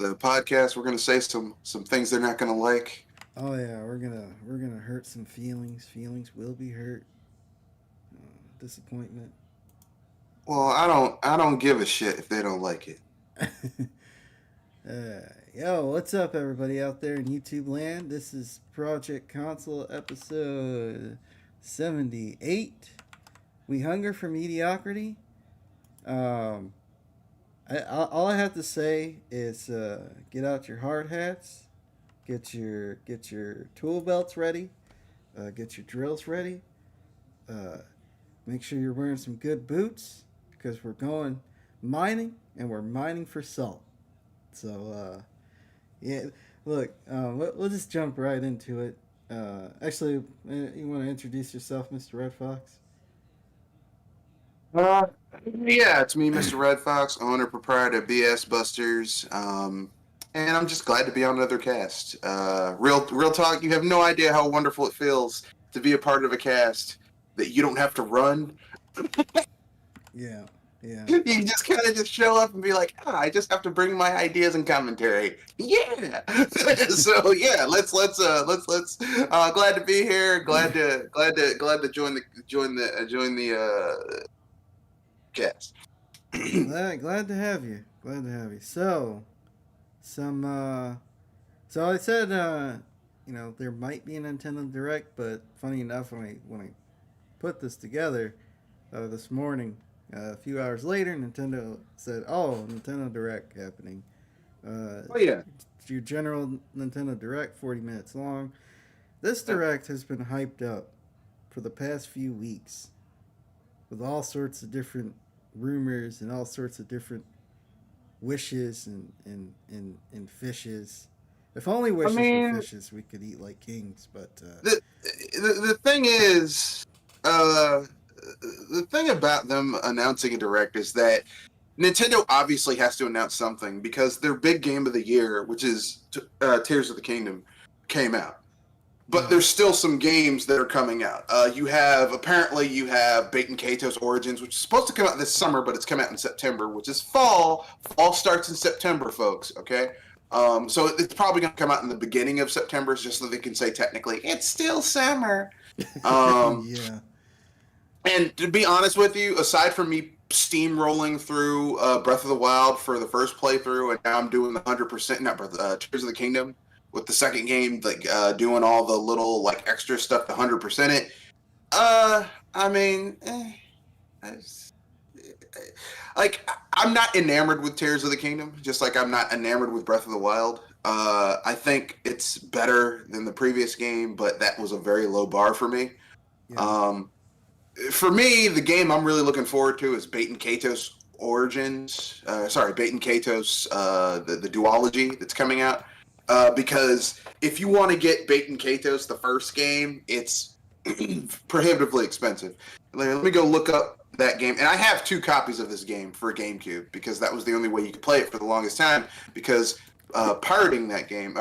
the podcast. We're gonna say some things they're not gonna like. Oh yeah, we're gonna hurt some feelings. Feelings will be hurt. Disappointment. Well, I don't give a shit if they don't like it. Yo, what's up, everybody out there in YouTube land? This is Project Console episode 78. We hunger for mediocrity. Um, all I have to say is get out your hard hats, get your tool belts ready, get your drills ready. Uh, Make sure you're wearing some good boots because we're going mining and we're mining for salt. So yeah, look, we'll just jump right into it. Actually, you want to introduce yourself, Mr. Red Fox? Uh, yeah, it's me, Mr. Red Fox, owner proprietor of BS Busters. And I'm just glad to be on another cast. Real talk. You have no idea how wonderful it feels to be a part of a cast that you don't have to run. Yeah, yeah. You just kind of just show up and be like, I just have to bring my ideas and commentary. Yeah. So yeah, let's glad to be here. Glad to join the cast. Glad to have you. Glad to have you. So, some so I said there might be a Nintendo Direct, but funny enough, when I put this together this morning, a few hours later, Nintendo said, "Oh, Nintendo Direct happening." Oh yeah. Your general Nintendo Direct, 40 minutes long. This Direct has been hyped up for the past few weeks with all sorts of different rumors and all sorts of different wishes and fishes. If only I wishes were mean, fishes, we could eat like kings. But the thing is, the thing about them announcing a direct is that Nintendo obviously has to announce something because their big game of the year, which is Tears of the Kingdom, came out. But there's still some games that are coming out. You have Baten Kato's Origins, which is supposed to come out this summer, but it's come out in September, which is fall. Fall starts in September, folks. Okay, so it's probably going to come out in the beginning of September, just so they can say technically it's still summer. Um, yeah, and to be honest with you, aside from me steamrolling through Breath of the Wild for the first playthrough, and now I'm doing the 100%, not Tears of the Kingdom with the second game, like doing all the little like extra stuff to 100% it. I mean, like I'm not enamored with Tears of the Kingdom, just like I'm not enamored with Breath of the Wild. I think it's better than the previous game, but that was a very low bar for me. yeah. Um, for me, the game I'm really looking forward to is Baten Kato's Origins. Baten Kato's the duology that's coming out. Because if you want to get Baten Kato's the first game, it's prohibitively expensive. Let me go look up that game, and I have 2 copies of this game for GameCube because that was the only way you could play it for the longest time. Because emulating that game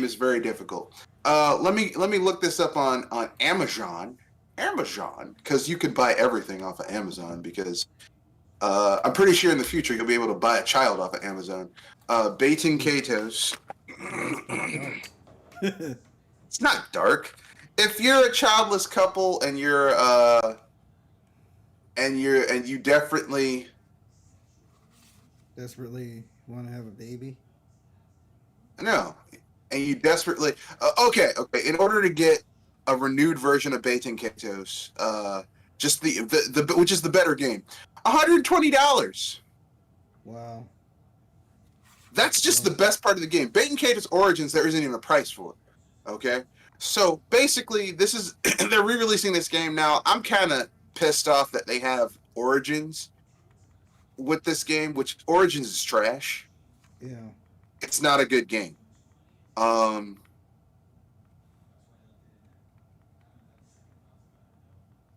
is very difficult. Let me look this up on Amazon. Amazon, because you could buy everything off of Amazon. Because I'm pretty sure in the future you'll be able to buy a child off of Amazon. Baten Kato's. It's not dark. If you're a childless couple and you definitely Desperately want to have a baby. no, and you desperately okay. In order to get a renewed version of Baten Kato's, just the which is the better game, $120. Wow. That's just the best part of the game. Baten Kato's Origins, there isn't even a price for it. Okay, so basically, this is they're re-releasing this game now. I'm kind of pissed off that they have Origins with this game, which Origins is trash. Yeah. It's not a good game.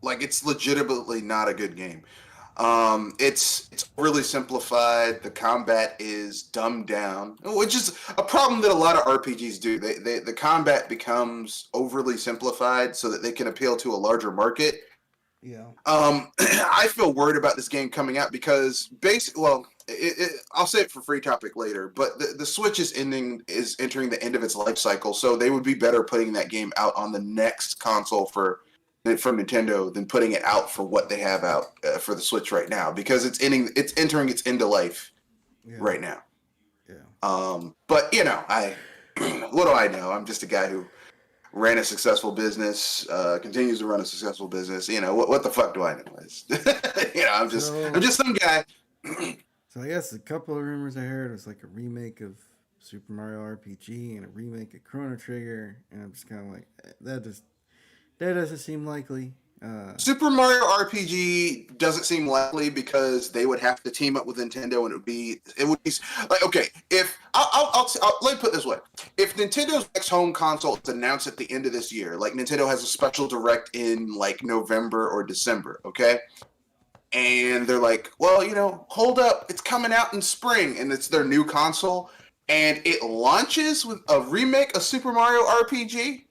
Like it's legitimately not a good game. It's really simplified. The combat is dumbed down, which is a problem that a lot of RPGs do. The combat becomes overly simplified so that they can appeal to a larger market. Yeah. I feel worried about this game coming out because I'll say it for free topic later, but the Switch is entering the end of its life cycle, so they would be better putting that game out on the next console from Nintendo than putting it out for what they have out for the Switch right now, because it's entering its end of life right now. Yeah. But I what do I know? I'm just a guy who ran a successful business, continues to run a successful business. What the fuck do I know? I'm just some guy. So I guess a couple of rumors I heard was like a remake of Super Mario RPG and a remake of Chrono Trigger, and I'm just kind of like that doesn't seem likely. Super Mario RPG doesn't seem likely because they would have to team up with Nintendo, and it would be like, okay, if let me put it this way: if Nintendo's next home console is announced at the end of this year, like Nintendo has a special direct in like November or December, okay, and they're like, well, hold up, it's coming out in spring, and it's their new console, and it launches with a remake of Super Mario RPG.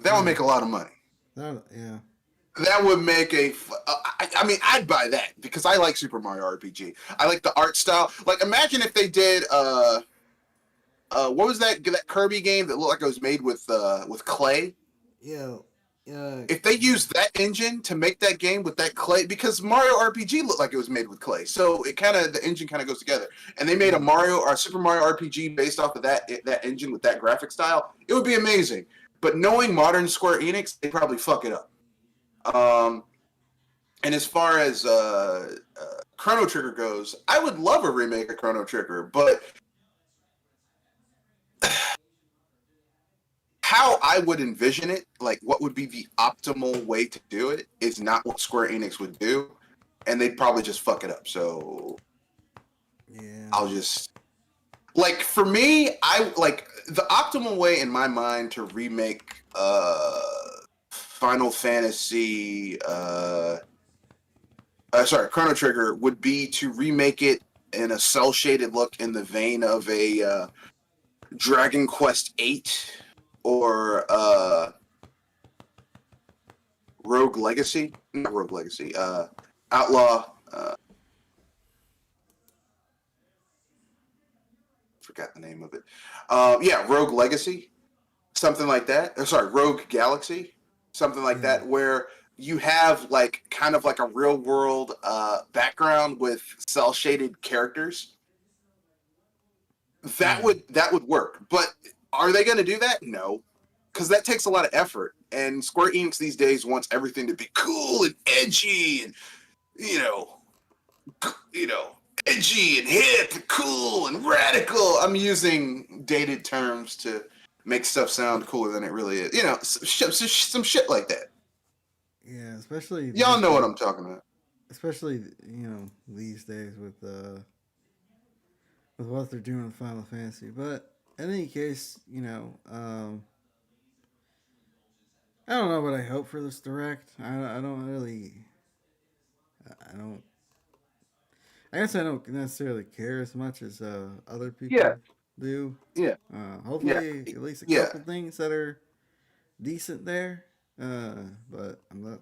That would make a lot of money. Yeah. That would make I mean, I'd buy that because I like Super Mario RPG. I like the art style. Like, imagine if they did what was that Kirby game that looked like it was made with clay? Yeah. If they used that engine to make that game with that clay, because Mario RPG looked like it was made with clay, so the engine kind of goes together. And they made a Super Mario RPG based off of that engine with that graphic style. It would be amazing. But knowing modern Square Enix, they probably fuck it up. And as far as Chrono Trigger goes, I would love a remake of Chrono Trigger, but how I would envision it, like what would be the optimal way to do it, is not what Square Enix would do, and they'd probably just fuck it up. So yeah, I'll just for me, I like the optimal way in my mind to remake Final Fantasy Chrono Trigger would be to remake it in a cel shaded look in the vein of a Dragon Quest VIII or Rogue Legacy, not Rogue Legacy, Outlaw. Forgot the name of it. Yeah, Rogue Legacy, something like that. Rogue Galaxy, something like that, where you have like kind of like a real world background with cel shaded characters. That would work. But are they going to do that? No, because that takes a lot of effort. And Square Enix these days wants everything to be cool and edgy and edgy and hip and cool and radical. I'm using dated terms to make stuff sound cooler than it really is. Some shit like that. Yeah, especially y'all know what I'm talking about. Especially these days with what they're doing with Final Fantasy. But in any case, I don't know what I hope for this direct. I don't really. I don't. I guess I don't necessarily care as much as other people do. Yeah. Hopefully, at least a couple things that are decent there. But I'm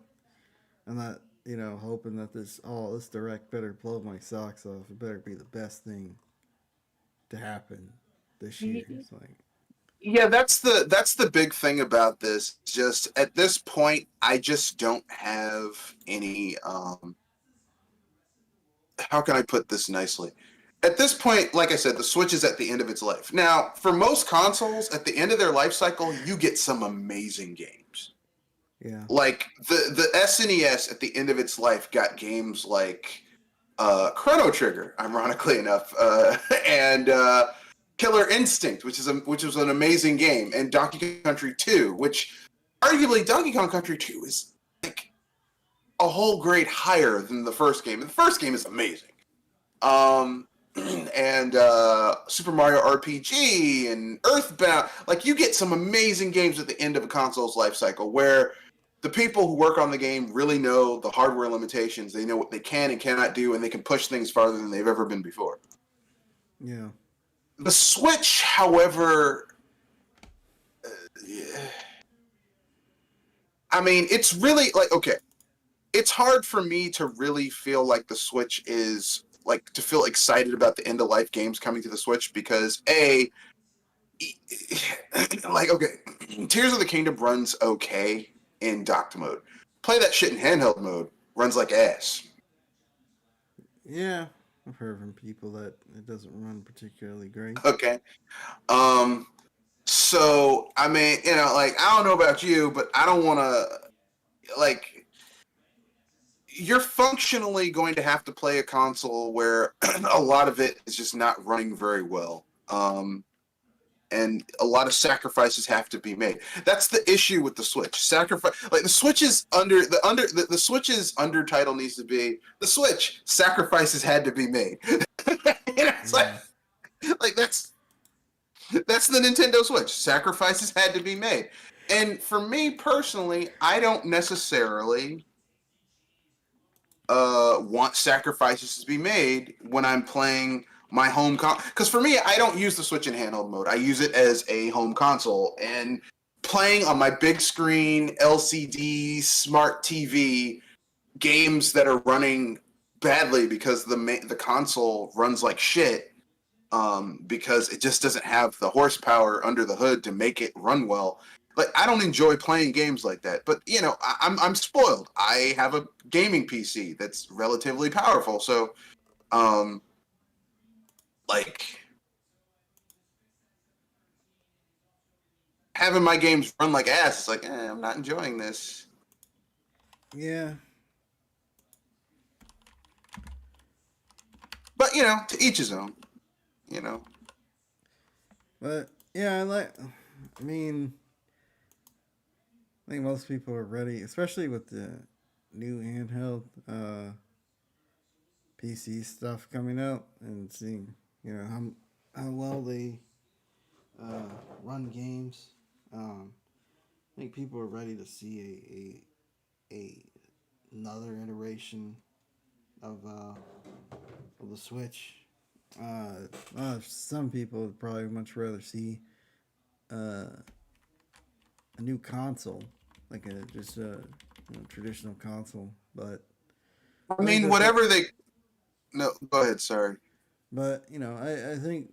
not. Hoping that this direct better blow my socks off. It better be the best thing to happen this year. It's like. Yeah, that's the big thing about this. Just at this point, I just don't have any. How can I put this nicely? At this point, like I said, the Switch is at the end of its life. Now, for most consoles, at the end of their life cycle, you get some amazing games. Yeah. Like the SNES at the end of its life got games like Chrono Trigger, ironically enough, and Killer Instinct, which was an amazing game, and Donkey Kong Country 2, which arguably Donkey Kong Country 2 is like a whole grade higher than the first game. The first game is amazing. And Super Mario RPG and Earthbound, like you get some amazing games at the end of a console's life cycle where the people who work on the game really know the hardware limitations. They know what they can and cannot do, and they can push things farther than they've ever been before. Yeah. The Switch, however, I mean, it's really like, okay, it's hard for me to really feel like the Switch is like to feel excited about the end of life games coming to the Switch because like okay, Tears of the Kingdom runs okay in docked mode. Play that shit in handheld mode, runs like ass. Yeah, I've heard from people that it doesn't run particularly great. Okay. Um so I mean, like I don't know about you, but I don't want to like you're functionally going to have to play a console where a lot of it is just not running very well. And a lot of sacrifices have to be made. That's the issue with the Switch. Sacrifice, like the Switch is the Switch's undertitle needs to be the Switch. Sacrifices had to be made. It's Yeah. like that's the Nintendo Switch. Sacrifices had to be made. And for me personally, I don't necessarily want sacrifices to be made when I'm playing my home because for me I don't use the Switch in handheld mode. I use it as a home console and playing on my big screen LCD smart TV games that are running badly because the console runs like shit because it just doesn't have the horsepower under the hood to make it run well. Like I don't enjoy playing games like that, but I'm spoiled. I have a gaming PC that's relatively powerful, so um, like having my games run like ass. It's like I'm not enjoying this. Yeah. But to each his own. You know. But yeah, I mean, I think most people are ready, especially with the new handheld PC stuff coming out and seeing how well they run games. I think people are ready to see a another iteration of the Switch. Some people would probably much rather see uh, a new console, like a traditional console. But I I think mean, that's a, whatever they. No, go ahead. Sorry. but I think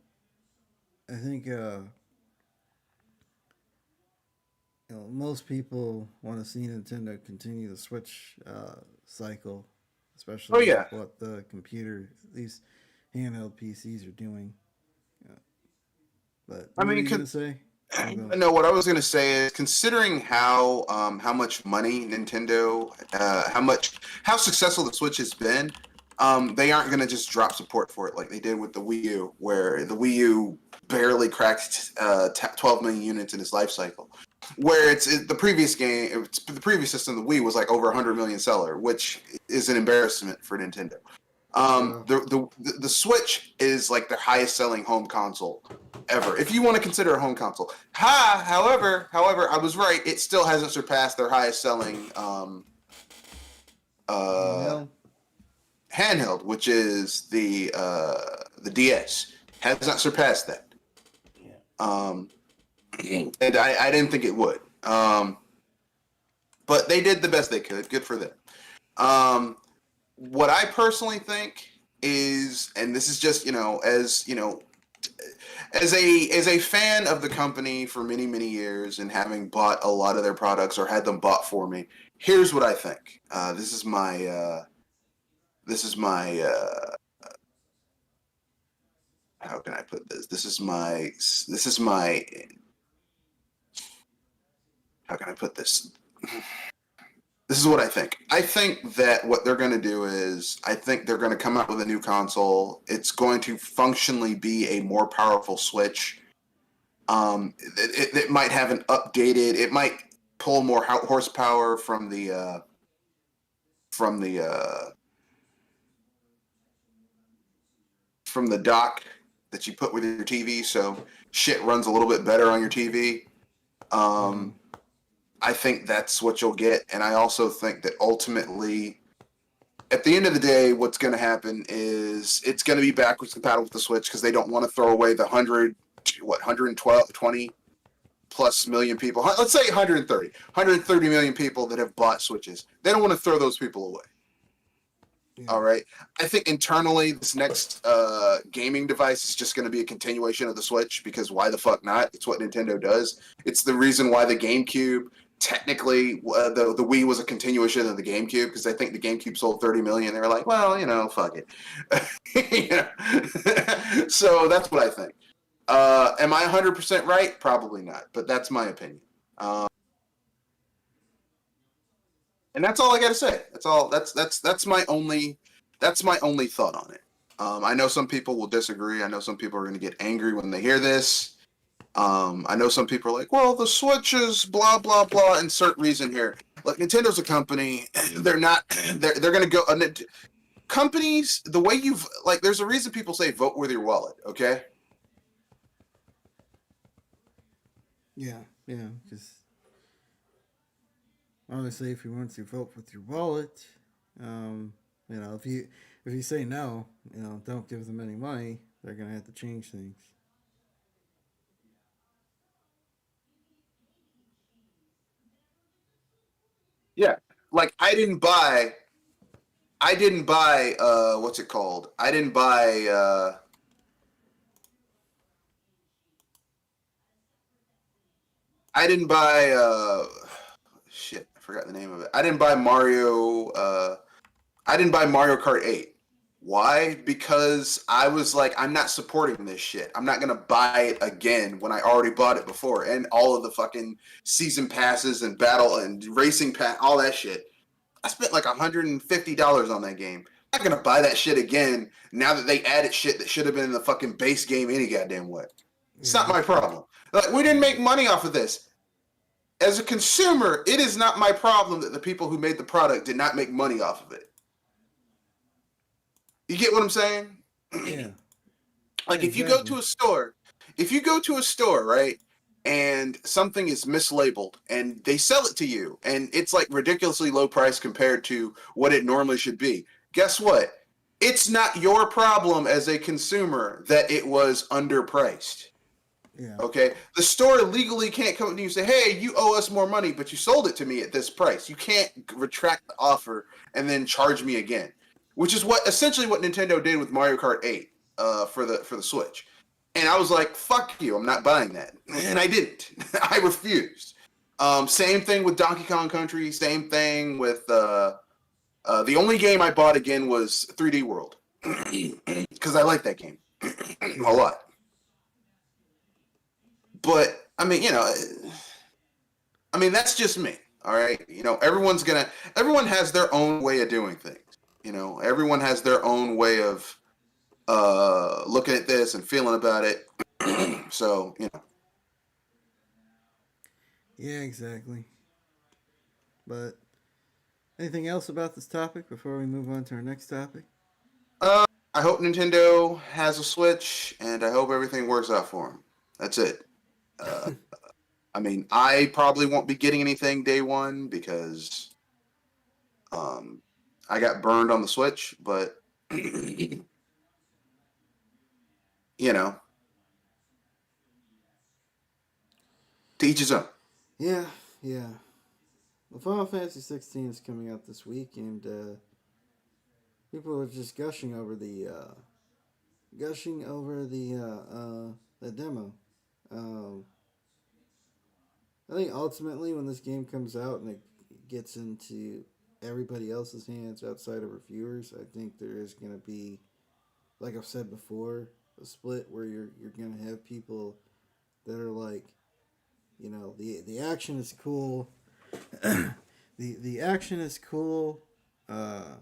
most people want to see Nintendo continue the Switch cycle, Oh especially with yeah. what the computer, these handheld PCs are doing. Uh, but I what were mean, you gonna say? Oh, go. no, what I was going to say is, considering how much money Nintendo, how successful the Switch has been, they aren't going to just drop support for it like they did with the Wii U, where the Wii U barely cracked 12 million units in its life cycle. Where the previous the previous system, the Wii was like over 100 million seller, which is an embarrassment for Nintendo. Wow. The Switch is like their highest selling home console ever, if you want to consider a home console. However, I was right. It still hasn't surpassed their highest selling uh, Handheld. handheld, which is the DS. Has not surpassed that. Yeah. Um, and I didn't think it would. But they did the best they could. Good for them. Um, what I personally think is, and this is just as a fan of the company for many many years and having bought a lot of their products or had them bought for me, here's what I think. This is my how can I put this? This is my how can I put this? This is what I think. I think that what they're going to do is, I think they're going to come out with a new console. It's going to functionally be a more powerful Switch. It might have an updated. It might pull more horsepower from the uh, from the dock that you put with your TV, so shit runs a little bit better on your TV. Mm-hmm. Um, I think that's what you'll get, and I also think that ultimately, at the end of the day, what's going to happen is it's going to be backwards compatible with the Switch because they don't want to throw away the 100, what 112, 20 plus million people. Let's say 130 million people that have bought Switches. They don't want to throw those people away. Yeah. All right. I think internally, this next gaming device is just going to be a continuation of the Switch because why the fuck not? It's what Nintendo does. It's the reason why the GameCube, technically, the Wii was a continuation of the GameCube because I think the GameCube sold 30 million. They were like, well, fuck it. So that's what I think. Am I 100% right? Probably not, but that's my opinion. And that's all I got to say. That's all. That's my only thought on it. I know some people will disagree. I know some people are going to get angry when they hear this. I know some people are like, "Well, the Switch is blah blah blah." Insert reason here. Like Nintendo's a company. They're not. They're going to go. Companies. The way you've like. There's a reason people say vote with your wallet. Okay. Yeah, because honestly, if you want to vote with your wallet, if you say no, don't give them any money, they're gonna have to change things. Yeah. Like I didn't buy what's it called? I didn't buy shit, I forgot the name of it. I didn't buy Mario Kart 8. Why? Because I was like, I'm not supporting this shit. I'm not gonna buy it again when I already bought it before, and all of the fucking season passes and battle and racing pass, all that shit. I spent like $150 on that game. I'm not gonna buy that shit again now that they added shit that should have been in the fucking base game any goddamn way. It's Yeah, not my problem. Like, we didn't make money off of this. As a consumer, it is not my problem that the people who made the product did not make money off of it. You get what I'm saying? yeah, Like exactly. if you go to a store, right, and something is mislabeled and they sell it to you and it's like ridiculously low price compared to what it normally should be. Guess what? It's not your problem as a consumer that it was underpriced. Yeah, Okay, the store legally can't come to you and say, "Hey, you owe us more money, but you sold it to me at this price." You can't retract the offer and then charge me again, which is essentially what Nintendo did with Mario Kart 8 for the Switch. And I was like, "Fuck you! I'm not buying that," and I didn't. I refused. Same thing with Donkey Kong Country. Same thing with the only game I bought again was 3D World because I like that game a yeah, lot. But I mean, that's just me. All right. Everyone has their own way of doing things. Everyone has their own way of looking at this and feeling about it. So, yeah, exactly. But anything else about this topic before we move on to our next topic? uh, I hope Nintendo has a Switch and I hope everything works out for them. That's it. Uh, I mean, I probably won't be getting anything day one because um, I got burned on the Switch, but you know, to each his own. Yeah, yeah. Well, Final Fantasy 16 is coming out this week, and people are just gushing over the demo. Um, I think ultimately, when this game comes out and it gets into everybody else's hands outside of reviewers, I think there is going to be, like I've said before, a split where you're going to have people that are like, the action is cool, the action is cool, uh,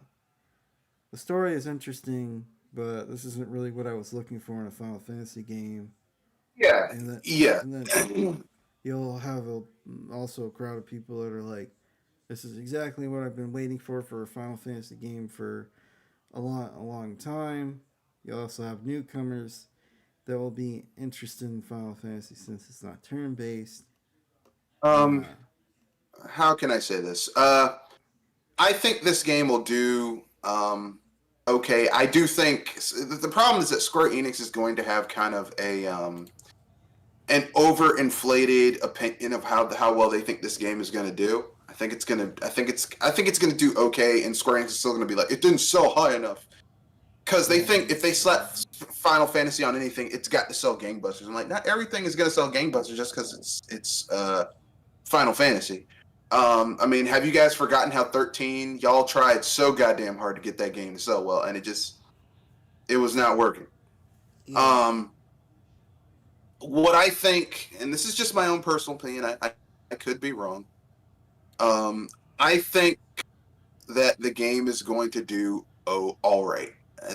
the story is interesting, but this isn't really what I was looking for in a Final Fantasy game. Yeah, And then yeah. and then you'll have also a crowd of people that are like, this is exactly what I've been waiting for a Final Fantasy game for a long time. You also have newcomers that will be interested in Final Fantasy since it's not turn based. Um, Uh, how can I say this? I think this game will do okay. I do think the problem is that Square Enix is going to have kind of a an overinflated opinion of how well they think this game is going to do. I think it's gonna do okay, and Square Enix is still gonna be like, it didn't sell high enough because they Yeah, think if they slap Final Fantasy on anything, it's got to sell gangbusters. I'm like, not everything is gonna sell gangbusters just because it's Final Fantasy. I mean, have you guys forgotten how 13 y'all tried so goddamn hard to get that game to sell well, and it was not working. yeah, Um, what I think, and this is just my own personal opinion, I could be wrong. Um, I think that the game is going to do all right.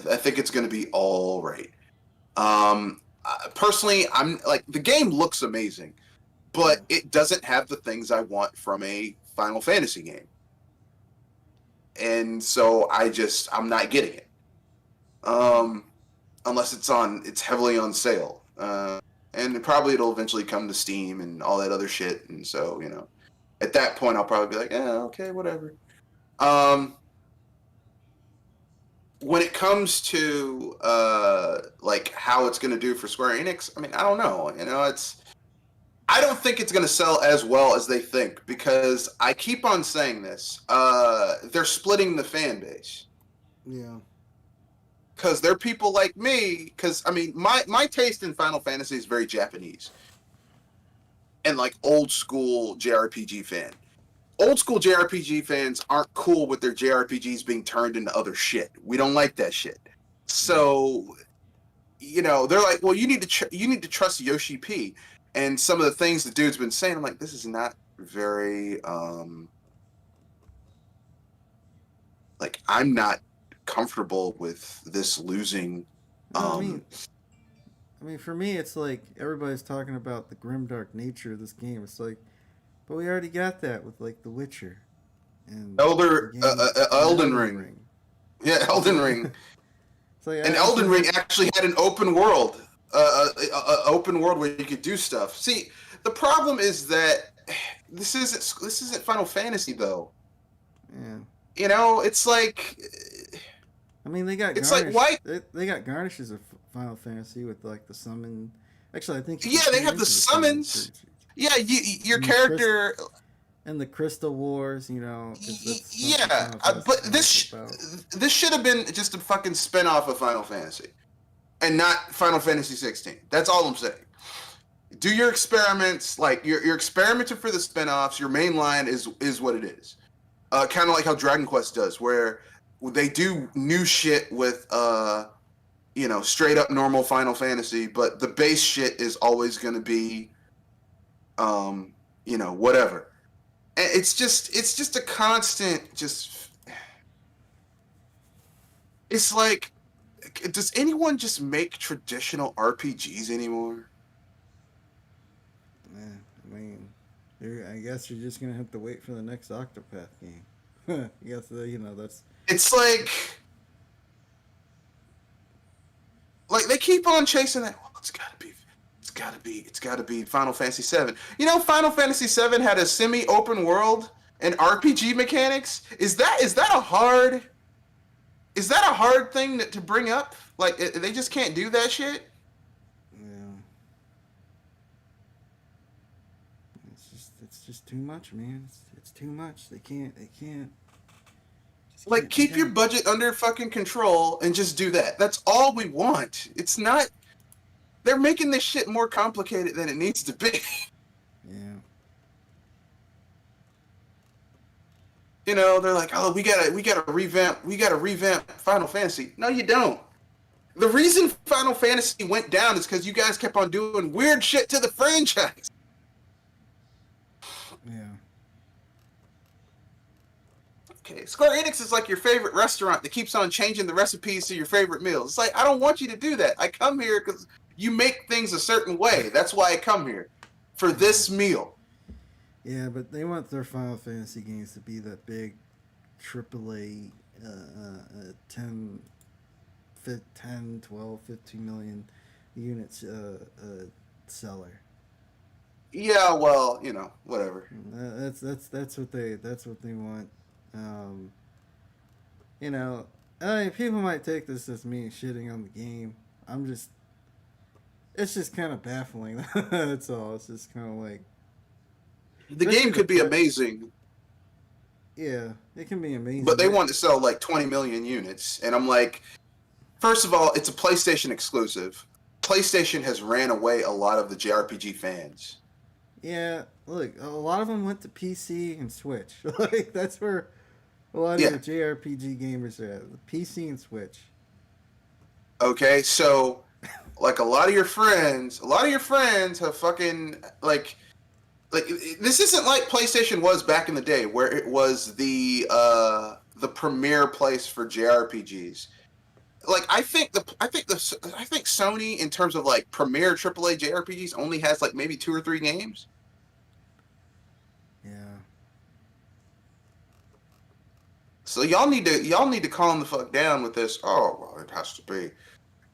I think it's going to be all right. Personally, I'm like the game looks amazing, but yeah. it doesn't have the things I want from a Final Fantasy game, and so I'm not getting it. Um, unless it's heavily on sale, and probably it'll eventually come to Steam and all that other shit, and so at that point I'll probably be like, yeah, okay, whatever. Um, when it comes to like how it's going to do for Square Enix, I mean, I don't know. I don't think it's going to sell as well as they think because I keep on saying this. They're splitting the fan base Yeah. because they're people like me. Because I mean, my taste in Final Fantasy is very Japanese and like old school JRPG fan. Old school JRPG fans aren't cool with their JRPGs being turned into other shit. We don't like that shit. So they're like, well, you need to trust Yoshi P. And some of the things the dude's been saying, I'm like, this is not very like I'm not comfortable with this losing. No, Um, I mean, for me, it's like everybody's talking about the grimdark nature of this game. It's like, but we already got that with like The Witcher and the game and Elden Elden Ring, Ring. yeah, It's Elden like, Ring, it's like and I feel Elden Ring like actually had an open world where you could do stuff. See, the problem is that this isn't Final Fantasy though. yeah. It's like I mean, they got it's like garnish. why They got garnishes of Final Fantasy with like the summon. Actually, I think you yeah, can they turn have the into the summon summons. creatures Yeah, your and the crystal character. and the crystal wars. You know, because that's something Yeah, Final Fantasy but is also about. this should have been just a fucking spin-off of Final Fantasy, and not Final Fantasy 16. That's all I'm saying. Do your experiments, like you're experimenting for the spin-offs. Your main line is what it is. Kind of like how Dragon Quest does, where they do new shit with straight up normal Final Fantasy, but the base shit is always going to be whatever. And it's just a constant it's like, does anyone just make traditional RPGs anymore? Yeah, I mean, I guess you're just gonna have to wait for the next Octopath game. I guess that's It's like they keep on chasing that. Well, it's gotta be Final Fantasy VII. Final Fantasy VII had a semi-open world and RPG mechanics. Is that a hard thing to bring up? Like they just can't do that shit. yeah. It's just too much, man. It's too much. They can't just Like can't be keep your done. budget under fucking control and just do that. That's all we want. It's not. They're making this shit more complicated than it needs to be. Yeah, They're like, oh, we gotta revamp Final Fantasy. No, you don't. The reason Final Fantasy went down is because you guys kept on doing weird shit to the franchise. yeah, Okay, Square Enix is like your favorite restaurant that keeps on changing the recipes to your favorite meals. It's like, I don't want you to do that. I come here because you make things a certain way. That's why I come here for yeah, this meal. yeah. But they want their Final Fantasy games to be that big AAA 10, 10, 12, 15 million units seller. Yeah, well, whatever. That's what they want. Um, you know, I mean, people might take this as me shitting on the game. I'm just it's just kind of baffling. That's all. It's just kind of like, The especially game the could be pri- amazing, Yeah, it can be but amazing. they want to sell like 20 million units, and I'm like, first of all, it's a PlayStation exclusive. PlayStation has ran away a lot of the JRPG fans. Yeah, look, a lot of them went to PC and Switch. Like that's where a lot of Yeah. your JRPG gamers are at. The PC and Switch. Okay. So, like, a lot of your friends have fucking this isn't like PlayStation was back in the day, where it was the premier place for JRPGs. Like, I think Sony, in terms of like premier AAA JRPGs, only has like maybe 2 or 3 games. Yeah, So y'all need to calm the fuck down with this. Oh well, it has to be.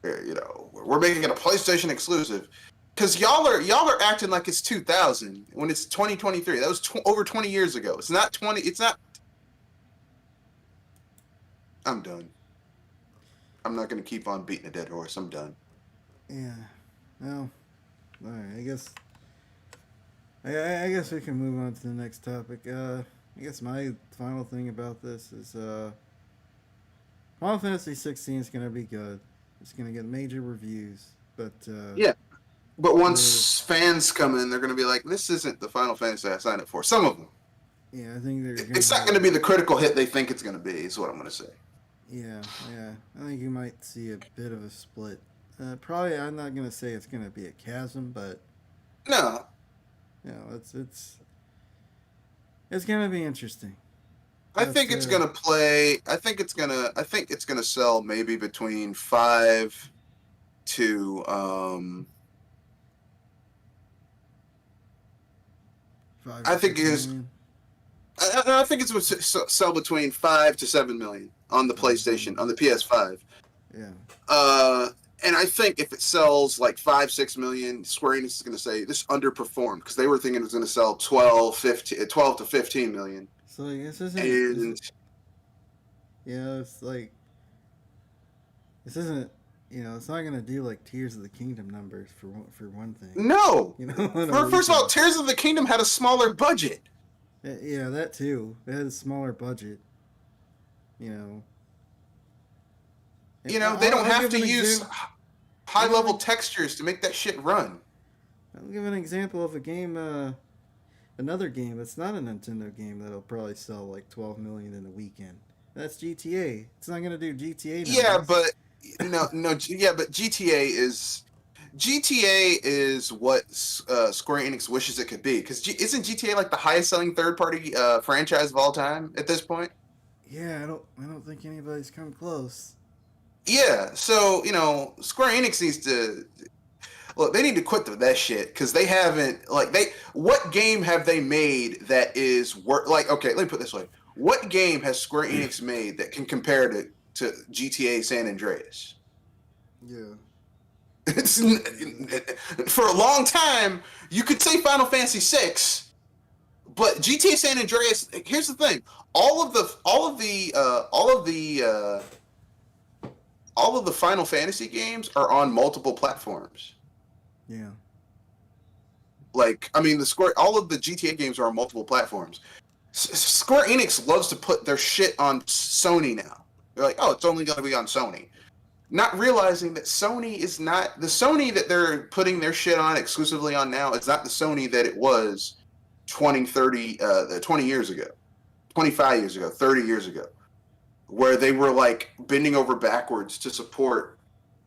We're making it a PlayStation exclusive because y'all are acting like it's 2000 when it's 2023. That was over 20 years ago. It's not 20. It's not. I'm done. I'm not gonna keep on beating a dead horse. I'm done. yeah. Well, all right. I guess we can move on to the next topic. I guess my final thing about this is Final Fantasy 16 is gonna be good. It's gonna get major reviews, but Yeah, but the once fans come in, they're gonna be like, "This isn't the Final Fantasy I signed up for." Some of them. yeah, I think they're gonna It's not have gonna be the critical hit they think it's gonna be. Is what I'm gonna say. yeah, yeah. I think you might see a bit of a split. Probably, I'm not gonna say it's gonna be a chasm, but No, it's gonna be interesting. I But think it's gonna play. I think it's gonna sell maybe between 5 to. 5 I to think it six is. million. I think it's would sell between 5 to 7 million on the PlayStation, on the PS5. Yeah, Uh, and I think if it sells like 5, 6 million, Square Enix is going to say this underperformed because they were thinking it was going to sell 12 to 15 million. so like, this isn't. And Yeah, it's like this isn't. It's not gonna do like Tears of the Kingdom numbers for one thing. no, On a first of all, weekend. Tears of the Kingdom had a smaller budget. Yeah, that too. It has a smaller budget. You know, and They don't I'll have give to an use example. high I'll give level an, textures to make that shit run. I'll give an example of a game. Another game that's not a Nintendo game that'll probably sell like 12 million in a weekend. That's GTA. It's not gonna do GTA Yeah, numbers. but yeah, but GTA is what Square Enix wishes it could be. Because isn't GTA like the highest selling third party franchise of all time at this point? Yeah, I don't think anybody's come close. Yeah, so Square Enix needs to look. They need to quit that shit because they haven't What game have they made that is like? Okay, let me put it this way: what game has Square Enix made that can compare to GTA San Andreas? Yeah. It's for a long time you could say Final Fantasy VI, but GTA San Andreas. Here's the thing: all of the Final Fantasy games are on multiple platforms. Yeah. Like, I mean, all of the GTA games are on multiple platforms. Square Enix loves to put their shit on Sony now. They're like, oh, it's only going to be on Sony. Not realizing that Sony is not the Sony that they're putting their shit on exclusively on now. It's not the Sony that it was 20 years ago, 25 years ago, 30 years ago, where they were like bending over backwards to support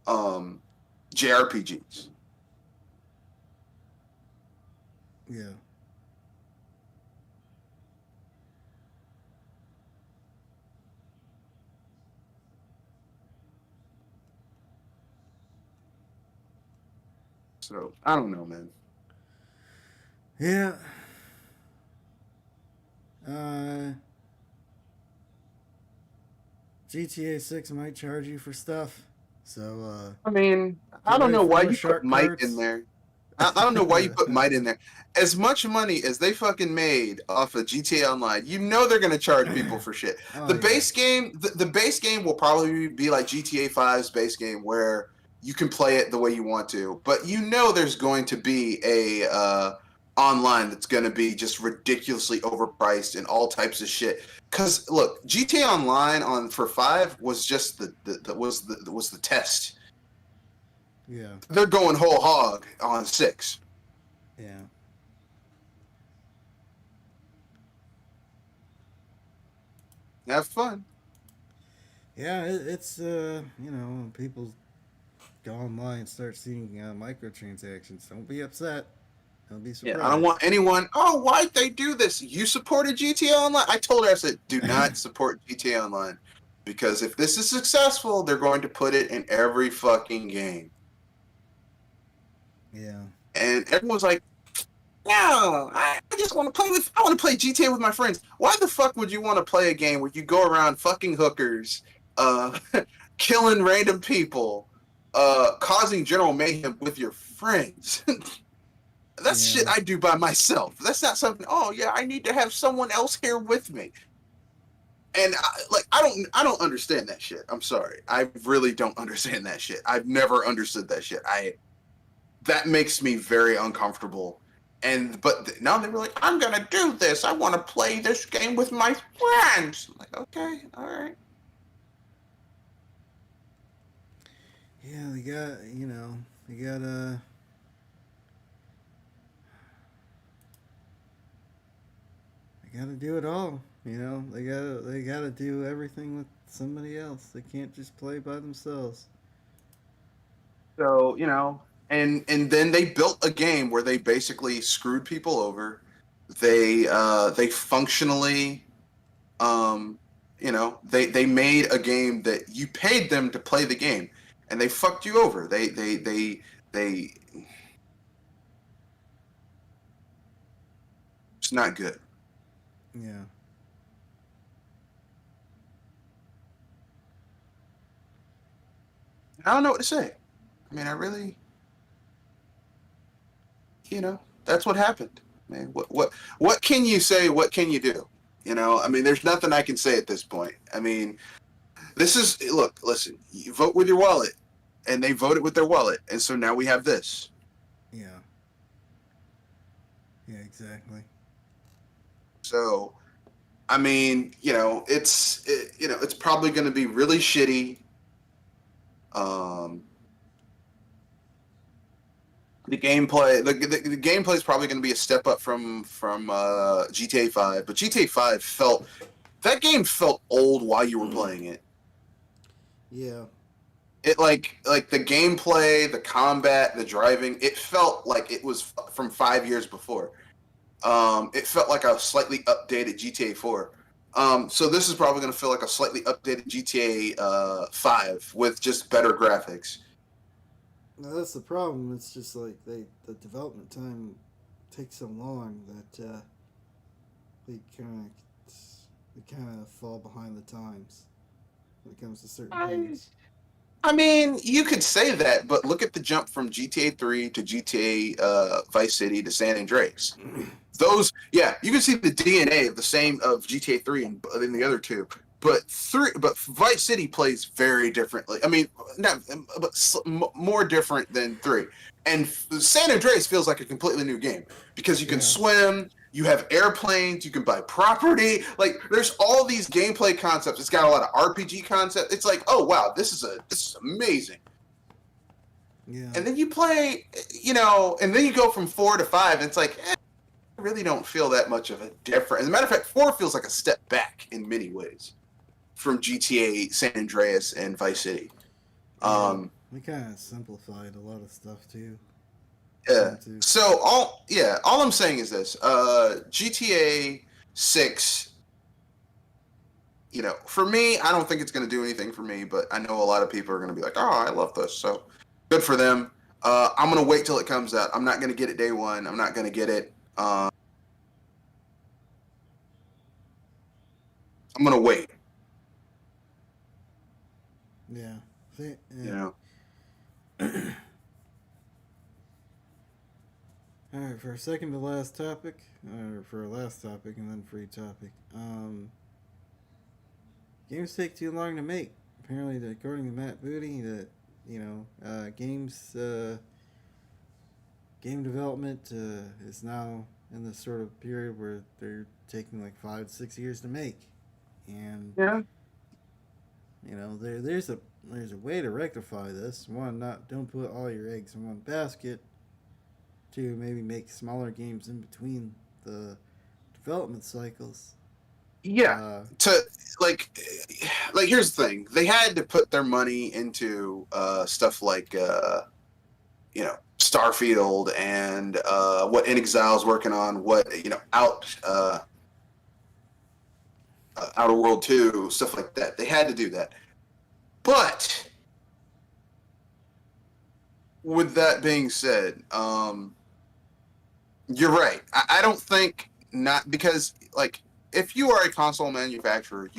JRPGs. Yeah. So I don't know, man. Yeah. Uh, GTA 6 might charge you for stuff. So, I mean, I get don't ready know for why those you put shark Might in cards. there. I don't know why you put Might in there. As much money as they fucking made off of GTA Online, they're gonna charge people for shit. Oh, The yeah. base game, the base game will probably be like GTA 5's base game, where you can play it the way you want to, but you know there's going to be a online that's going to be just ridiculously overpriced and all types of shit. Because look, GTA Online on for 5 was just the test. Yeah. They're going whole hog on 6. Yeah. Have fun. Yeah, it's when people go online and start seeing microtransactions, don't be upset. Don't be Yeah, I don't surprised. want anyone. Oh, why'd they do this? You supported GTA Online. I told her, I said, do not support GTA Online because if this is successful, they're going to put it in every fucking game. Yeah. And everyone's like, no, I just want to play with. I want to play GTA with my friends. Why the fuck would you want to play a game where you go around fucking hookers, uh, killing random people, causing general mayhem with your friends? That's Yeah. shit I do by myself. That's not something. Oh yeah, I need to have someone else here with me. And I don't understand that shit. I'm sorry. I really don't understand that shit. I've never understood that shit. That makes me very uncomfortable. And but now they were like, I'm gonna do this. I want to play this game with my friends. I'm like, okay, all right. Yeah, they got they gotta do it all. They gotta do everything with somebody else. They can't just play by themselves. So and then they built a game where they basically screwed people over. They functionally um they made a game that you paid them to play the game and they fucked you over. They it's not good. Yeah. I don't know what to say. I mean, I really, that's what happened. Man, what can you say? What can you do? I mean, there's nothing I can say at this point. I mean, this is look, listen, you vote with your wallet, and they voted with their wallet, and so now we have this. Yeah. Yeah, exactly. So, I mean, it's probably going to be really shitty. Um, the gameplay is probably going to be a step up from GTA 5, but GTA 5 that game felt old while you were playing it. Yeah. It like the gameplay, the combat, the driving, it felt like it was from 5 years before. It felt like a slightly updated GTA 4. So this is probably going to feel like a slightly updated GTA 5 with just better graphics. Now that's the problem. It's just like the development time takes so long that they kind of they kind of fall behind the times when it comes to certain I things. I mean, you could say that, but look at the jump from GTA 3 to GTA Vice City to San Andreas. Those, yeah, you can see the DNA of the same of GTA 3 and in the other two. But Vice City plays very differently. I mean, not but more different than 3. And San Andreas feels like a completely new game because you can Yeah. swim, you have airplanes, you can buy property. Like there's all these gameplay concepts. It's got a lot of RPG concepts. It's like, oh wow, this is amazing. Yeah. And then you play, and then you go from 4 to 5, and it's like, I really don't feel that much of a difference. As a matter of fact, 4 feels like a step back in many ways from GTA San Andreas and Vice City. Yeah. Um, We kind of simplified a lot of stuff too. yeah. Into So all I'm saying is this: GTA 6. For me, I don't think it's going to do anything for me, but I know a lot of people are going to be like, "Oh, I love this," so good for them. I'm going to wait till it comes out. I'm not going to get it day one. I'm not going to get it. I'm going to wait. yeah. You Yeah. know. All right, for our second to last topic, or for our last topic and then free topic. Games take too long to make. Apparently, according to Matt Booty, that games game development is now in this sort of period where they're taking like 5 to 6 years to make, and Yeah. there's a way to rectify this. One, not don't put all your eggs in one basket. Two, maybe make smaller games in between the development cycles. Yeah. Uh, To like, here's the thing: they had to put their money into stuff like Starfield and what In Exile's working on, what Outer World 2, stuff like that. They had to do that. But with that being said, you're right. I don't think not because like if you are a console manufacturer,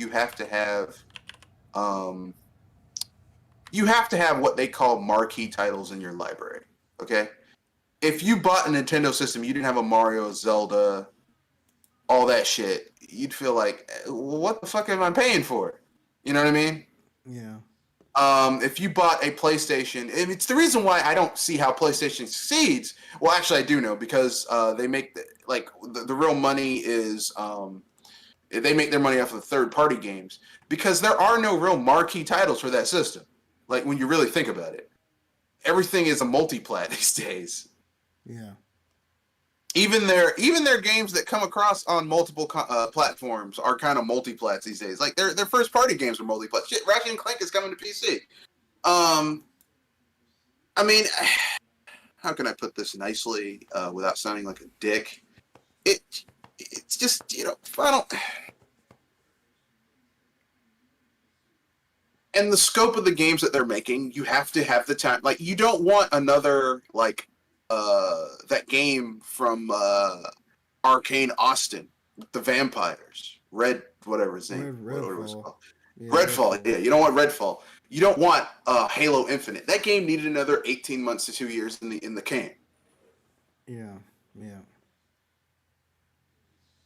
um, you have to have what they call marquee titles in your library. Okay, if you bought a Nintendo system, you didn't have a Mario, Zelda, all that shit. You'd feel like, what the fuck am I paying for? You know what I mean? yeah, If you bought a PlayStation, and it's the reason why I don't see how PlayStation succeeds. Well, actually, I do know because they make the real money is they make their money off of third-party games because there are no real marquee titles for that system. Like when you really think about it, everything is a multi-plat these days. yeah. Even their games that come across on multiple platforms are kind of multi-plats these days. Like their first-party games are multi-plat. Shit, Ratchet and Clank is coming to PC. Um, I mean, how can I put this nicely without sounding like a dick? It it's just I don't. And the scope of the games that they're making, you have to have the time. Like you don't want another that game from Arcane Austin, the vampires, Red whatever his name, whatever it was Redfall. called. Yeah, Redfall, Redfall. yeah, you don't want Redfall. You don't want Halo Infinite. That game needed another 18 months to 2 years in the can. Yeah, yeah,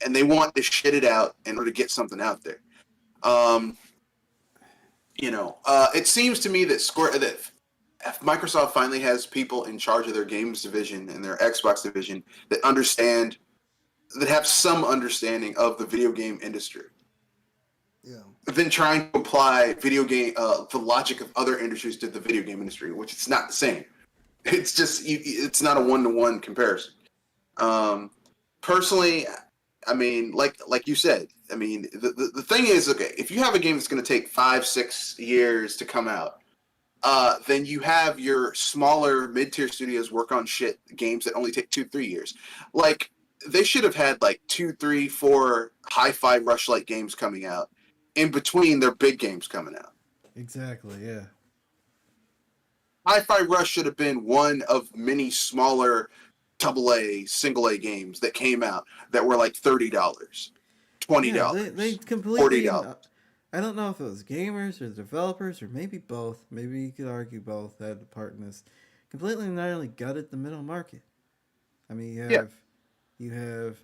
And they want to shit it out in order to get something out there. Um, it seems to me that Microsoft finally has people in charge of their games division and their Xbox division that have some understanding of the video game industry. yeah. Than trying to apply the logic of other industries to the video game industry, which it's not the same. It's just it's not a one-to-one comparison. Um, Personally, I mean, like you said, I mean, the thing is, okay, if you have a game that's going to take 5-6 years to come out, then you have your smaller mid-tier studios work on games that only take 2-3 years. Like they should have had like 2-3-4 hi-fi rush-like games coming out in between their big games coming out. Exactly. Yeah. Hi-Fi Rush should have been one of many smaller double A, single A games that came out that were like $30, twenty Yeah, they dollars, forty completely. dollars. I don't know if it was gamers or developers or maybe both. Maybe you could argue both had a part in this. Completely not only gutted the middle market. I mean, Yeah, you have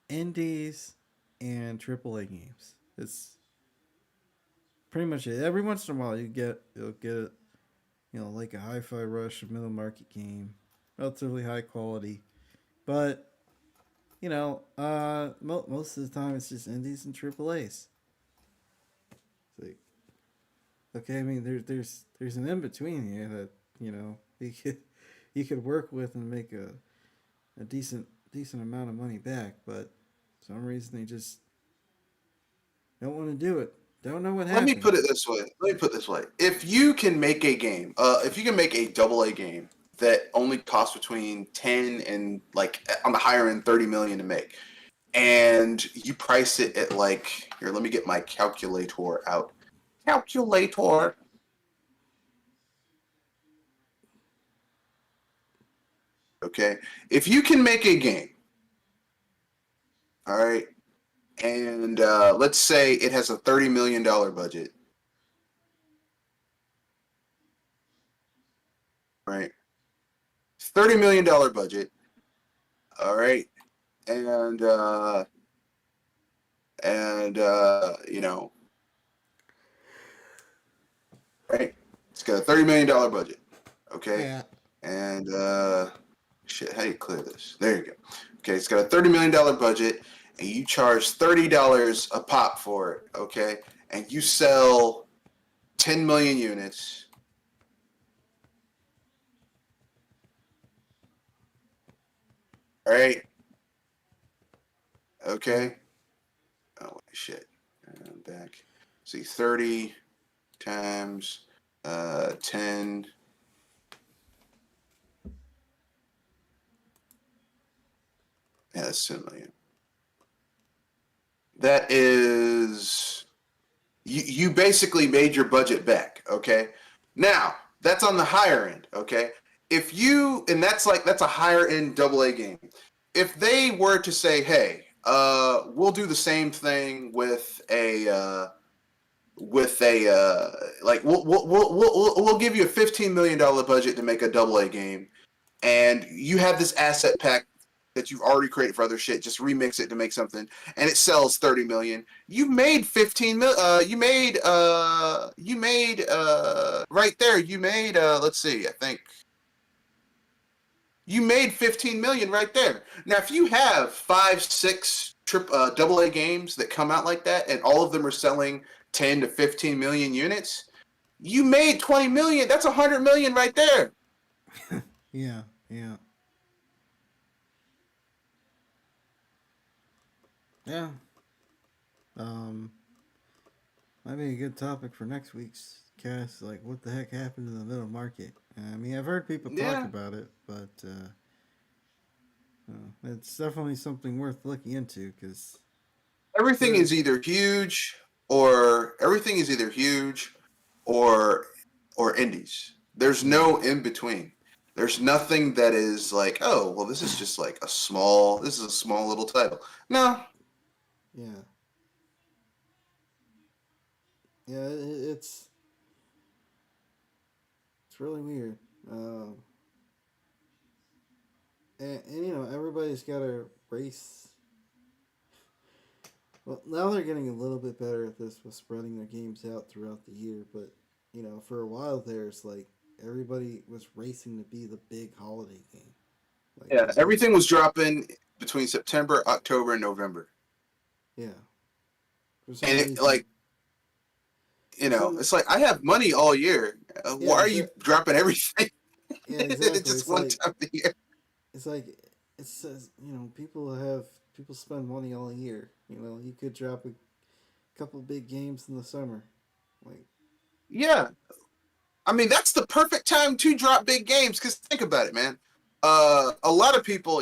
indies and AAA games. It's pretty much it. Every once in a while, you'll get it. Like a Hi-Fi Rush, a middle market game, relatively high quality, but most of the time it's just indies and AAA's. It's like, okay, I mean, there's an in between here that you could work with and make a decent amount of money back, but for some reason they just don't want to do it. Don't know what let me happened. put it this way. If you can make a game, if you can make a double A game that only costs between 10 and like on the higher end 30 million to make, and you price it at like here, let me get my calculator out. Calculator. Okay. If you can make a game, all right, and let's say it has a $30 million budget, right? $30 million budget, all right, and and right, It's got a $30 million budget. Okay. Yeah. And shit, how do you clear this? There you go. Okay, it's got a $30 million budget, and you charge $30 a pop for it. Okay, and you sell 10 million units. All right. Okay. Oh shit. I'm back. See, 30 times 10. Yeah, that's 10 million. That is you basically made your budget back, okay? Now, that's on the higher end, okay? If you and that's a higher end AA game. If they were to say, "Hey, we'll do the same thing with a like we'll give you a $15 million budget to make a AA game, and you have this asset pack that you've already created for other shit, just remix it to make something, and it sells 30 million. You made 15 million. You made right there. You made let's see, I think you made 15 million right there. Now, if you have 5, 6 AA games that come out like that, and all of them are selling 10 to 15 million units, you made 20 million. That's 100 million right there. Yeah, yeah. Yeah. Might be a good topic for next week's cast. Like, what the heck happened to the middle market? I mean, I've heard people talk about it, but it's definitely something worth looking into because everything is either huge or or indies. There's no in between. There's nothing that is like, oh, well, this is just like a small little title. No. Yeah. Yeah, it's really weird. And you know, everybody's got to race. Well, now they're getting a little bit better at this with spreading their games out throughout the year, but you know, for a while there, it's like everybody was racing to be the big holiday game. Like, Yeah, everything was dropping between September, October, and November. Yeah. And it, like, you know, it's like I have money all year. Why are you dropping everything? Yeah, exactly. Just one time a year. It's like it says, you know, people spend money all year. You know, you could drop a couple big games in the summer, like. Yeah, I mean that's the perfect time to drop big games. Because think about it, man. A lot of people,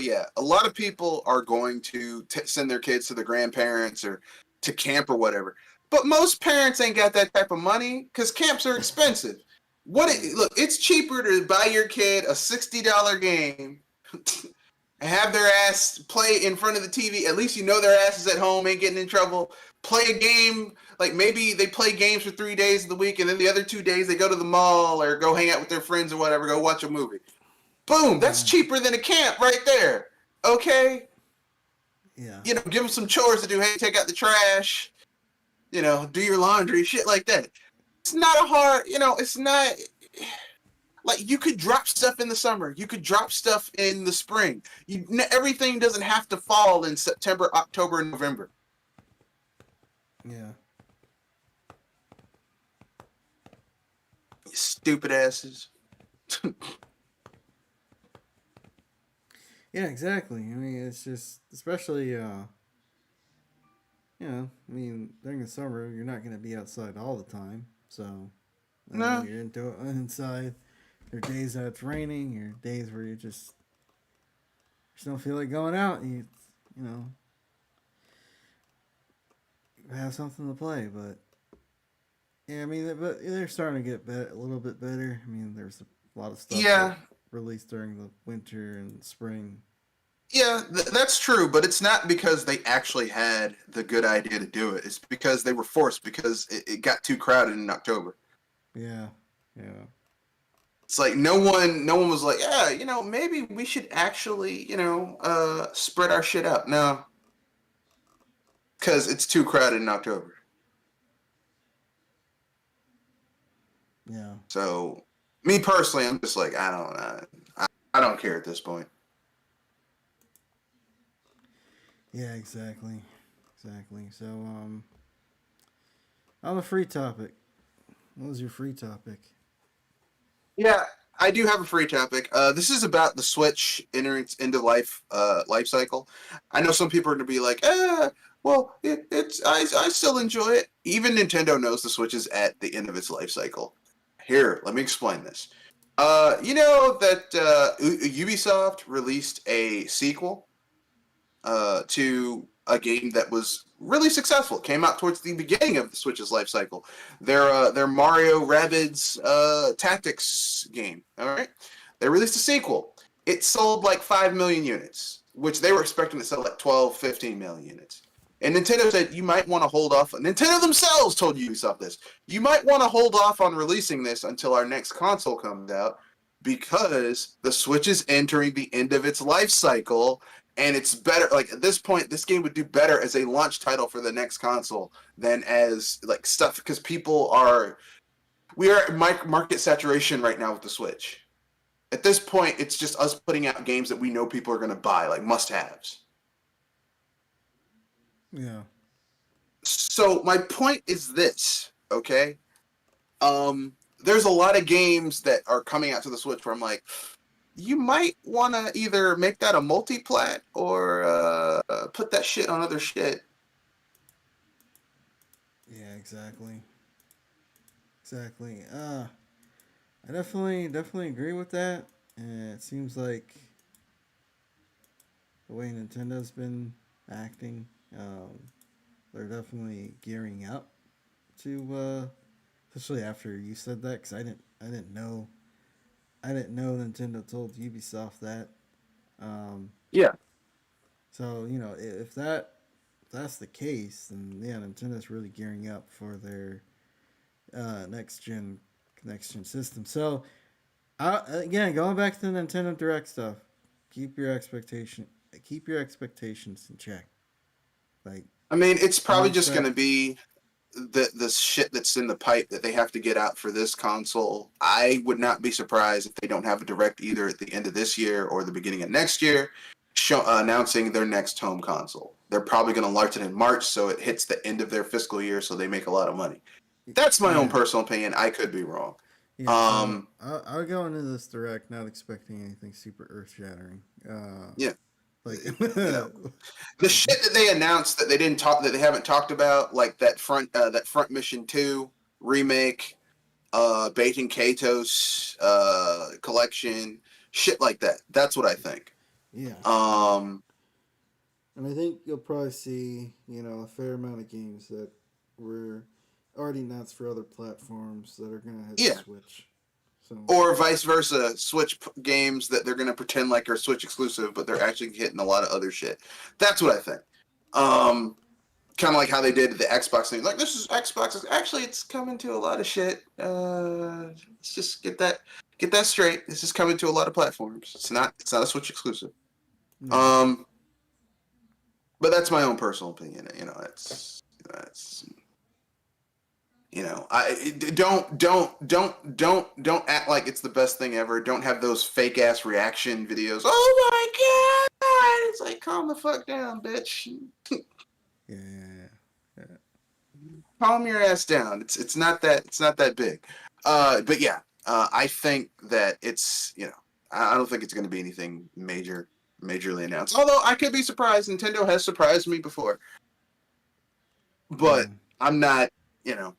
are going to send their kids to the grandparents or to camp or whatever. But most parents ain't got that type of money because camps are expensive. Look, it's cheaper to buy your kid a $60 game and have their ass play in front of the TV. At least you know their ass is at home, ain't getting in trouble. Play a game, like maybe they play games for 3 days of the week, and then the other 2 days they go to the mall or go hang out with their friends or whatever, go watch a movie. Boom, that's cheaper than a camp right there. Okay? Yeah. You know, give them some chores to do. Hey, take out the trash. You know, do your laundry, shit like that. It's not a hard, it's not like you could drop stuff in the summer. You could drop stuff in the spring. Everything doesn't have to fall in September, October, and November. Yeah. You stupid asses. Yeah, exactly. I mean, it's just, especially, you know, I mean, during the summer, you're not going to be outside all the time. So, No. You're inside. There are days that it's raining. There are days where you just don't feel like going out. You know, have something to play. But, yeah, I mean, but they're starting to get a little bit better. I mean, there's a lot of stuff released during the winter and spring. Yeah, that's true, but it's not because they actually had the good idea to do it. It's because they were forced because it got too crowded in October. Yeah, yeah. It's like no one was like, yeah, maybe we should actually, spread our shit out. No, because it's too crowded in October. Yeah. So, me personally, I'm just like, I don't care at this point. Yeah, exactly. Exactly. So, on the free topic, what was your free topic? Yeah, I do have a free topic. This is about the Switch entering its end of life cycle. I know some people are going to be like, well, I still enjoy it. Even Nintendo knows the Switch is at the end of its life cycle. Here, let me explain this. You know that Ubisoft released a sequel to a game that was really successful. It came out towards the beginning of the Switch's life cycle. Their Mario Rabbids Tactics game. All right, they released a sequel. It sold like 5 million units, which they were expecting to sell like 12, 15 million units. And Nintendo said you might want to hold off. Nintendo themselves told Ubisoft this. You might want to hold off on releasing this until our next console comes out because the Switch is entering the end of its life cycle and it's better like at this point this game would do better as a launch title for the next console than as like stuff because people are we are at market saturation right now with the Switch. At this point it's just us putting out games that we know people are going to buy, like must-haves. Yeah. So my point is this, okay? There's a lot of games that are coming out to the Switch where I'm like, you might want to either make that a multi-plat or put that shit on other shit. Yeah, exactly. Exactly. I definitely agree with that. And it seems like the way Nintendo's been acting, um, they're definitely gearing up to, especially after you said that, because I didn't know Nintendo told Ubisoft that. Um, Yeah. so you know, if that's the case, then yeah, Nintendo's really gearing up for their next gen system. So again, going back to the Nintendo Direct stuff, keep your expectation keep your expectations in check. Like, I mean, it's don't probably just going expect. to be the shit that's in the pipe that they have to get out for this console. I would not be surprised if they don't have a direct either at the end of this year or the beginning of next year, announcing their next home console. They're probably going to launch it in March, so it hits the end of their fiscal year, so they make a lot of money. That's my own Yeah, personal opinion. I could be wrong. yeah. So Um, I'll go into this Direct not expecting anything super earth shattering. yeah, Like, you know, the shit that they announced that they haven't talked about, like that front mission 2 remake, Baiting Kato's collection, shit like that. That's what I think. yeah. Um, And I think you'll probably see, you know, a fair amount of games that were already nuts for other platforms that are gonna hit the yeah, Switch. So or vice versa, Switch games that they're gonna pretend like are Switch exclusive, but they're actually hitting a lot of other shit. That's what I think. Um, Kind of like how they did the Xbox thing. Like this is Xbox. Actually, it's coming to a lot of shit. Let's just get that straight. This is coming to a lot of platforms. It's not a Switch exclusive. yeah, Um, but that's my own personal opinion. It's I don't act like it's the best thing ever. Don't have those fake ass reaction videos. Oh my god! It's like calm the fuck down, bitch. yeah, yeah, yeah. Calm your ass down. It's not that big. But yeah, I think that I don't think it's going to be anything majorly announced. Although I could be surprised. Nintendo has surprised me before, but Yeah. I'm not. You know,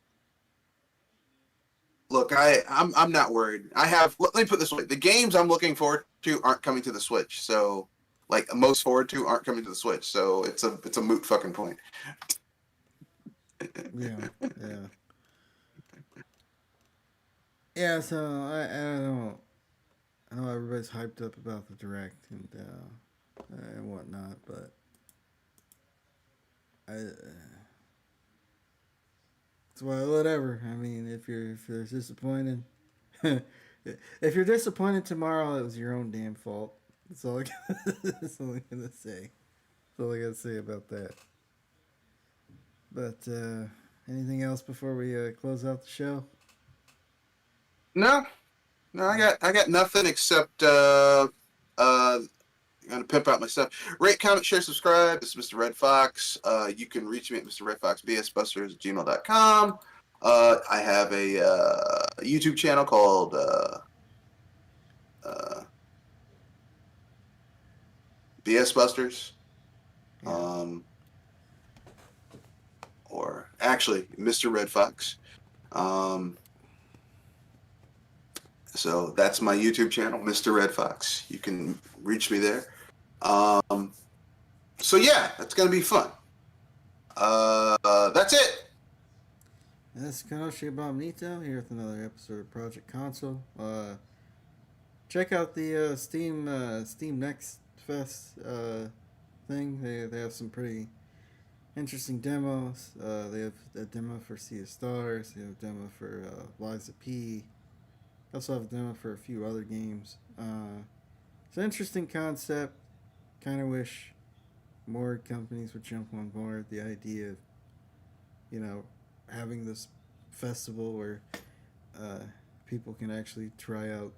look, I'm not worried. Let me put it this way: the games I'm looking forward to aren't coming to the Switch. So, like most forward to aren't coming to the Switch. So it's a moot fucking point. Yeah, yeah, yeah. So I don't. I know everybody's hyped up about the direct and whatnot, but it's well, whatever. I mean, if you're disappointed, if you're disappointed tomorrow, it was your own damn fault. That's all. That's all I'm gonna say. That's all I gotta say about that. But anything else before we close out the show? No, no, I got nothing except gonna pimp out my stuff. Rate, comment, share, subscribe. This is Mr. Red Fox. You can reach me at mrredfoxbsbusters@gmail.com. I have a YouTube channel called uh, BS Busters. Yeah. Or actually, Mr. Red Fox. So that's my YouTube channel, Mr. Red Fox. You can reach me there. So yeah, it's gonna be fun. That's it. This is Kanoshi Abominito here with another episode of Project Console. Check out the Steam Next Fest thing. They have some pretty interesting demos. They have a demo for Sea of Stars. They have a demo for Liza P. They also have a demo for a few other games. It's an interesting concept. Kind of wish more companies would jump on board. The idea of, you know, having this festival where people can actually try out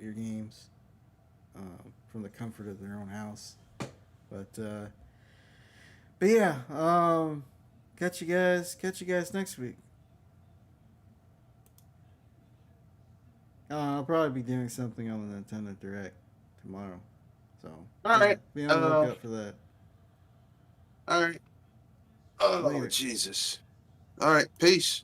your games from the comfort of their own house. But yeah, catch you guys next week. I'll probably be doing something on the Nintendo Direct tomorrow, so All yeah, right. be on the lookout for that. All right. Oh Later. Jesus. All right. Peace.